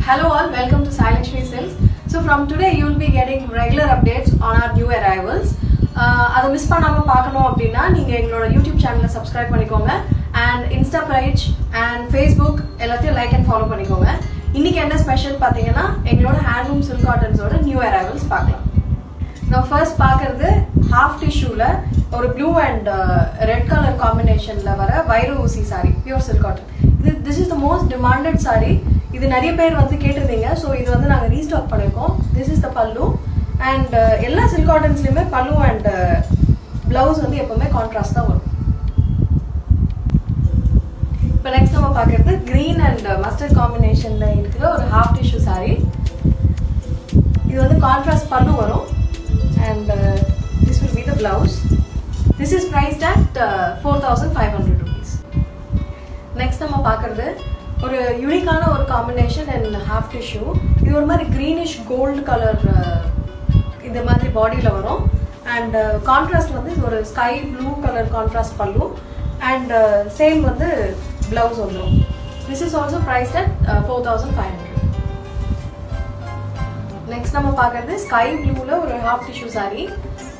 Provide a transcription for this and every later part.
Hello all, welcome to Sai Lakshmi Silks. So from today you will be getting regular updates on our new arrivals. அதை miss பண்ணாமல் பார்க்கணும் அப்படின்னா நீங்கள் எங்களோட YouTube சேனலை subscribe பண்ணிக்கோங்க and Insta page and Facebook எல்லாத்தையும் like and follow பண்ணிக்கோங்க. இன்னைக்கு என்ன ஸ்பெஷல் பார்த்தீங்கன்னா எங்களோட ஹேண்ட்லூம் சில்க் காட்டன்ஸோட நியூ அரைவல்ஸ் பார்க்கலாம். நான் ஃபர்ஸ்ட் பார்க்கறது ஹாஃப் டிஷ்யூவில் ஒரு ப்ளூ அண்ட் ரெட் கலர் காம்பினேஷனில் வர வைர ஊசி sorry pure silk cotton. This is the most demanded sorry. இது நிறைய பேர் வந்து கேட்டிருந்தீங்க. ஸோ இது வந்து நாங்கள் ரீஸ்டாக் பண்ணியிருக்கோம். திஸ் இஸ் த பல்லு அண்ட் எல்லா சில்க் காட்டன்ஸ்லையுமே பல்லு அண்ட் பிளவுஸ் வந்து எப்பவுமே கான்ட்ராஸ்ட் தான் வரும். இப்போ நெக்ஸ்ட் நம்ம பார்க்கறது கிரீன் அண்ட் மஸ்டர்ட் காம்பினேஷனில் இருக்கிற ஒரு ஹாஃப் டிஷ்யூ சாரி. இது வந்து கான்ட்ராஸ்ட் பல்லு வரும் and this will be the blouse. This is prized at 4,500 rupees. Next நம்ம பார்க்கறது ஒரு யூனிக்கான ஒரு காம்பினேஷன் அண்ட் ஹாஃப் டிஷ்யூ. இது ஒரு மாதிரி க்ரீனிஷ் கோல்டு கலர் இந்த மாதிரி பாடியில் வரும் அண்ட் கான்ட்ராஸ்ட் வந்து இது ஒரு ஸ்கை ப்ளூ கலர் கான்ட்ராஸ்ட் பல்லு அண்ட் சேம் வந்து பிளவுஸ் வந்துடும். This is also prized at 4,500. Next நம்ம பார்க்கறது ஸ்கை ப்ளூவில் ஒரு ஹாஃப் டிஷ்யூ சாரி.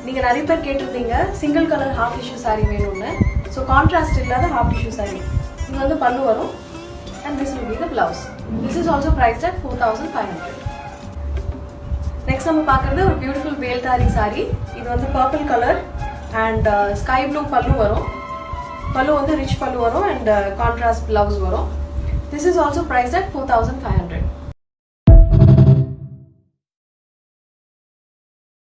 நீங்கள் நிறைய பேர் கேட்டிருந்தீங்க single colour half tissue sorry வேணும்னு. ஸோ கான்ட்ராஸ்ட் இல்லாத ஹாஃப் டிஷ்யூ சாரி. இது வந்து பல்லு வரும் and this will be the blouse. This is also priced at 4,500. Next நம்ம பார்க்கறது ஒரு beautiful வேல்தாரி saree. இது வந்து purple color and sky blue பல்லு வரும். பல்லு வந்து rich பல்லு வரும் and contrast blouse வரும். This is also priced at 4,500.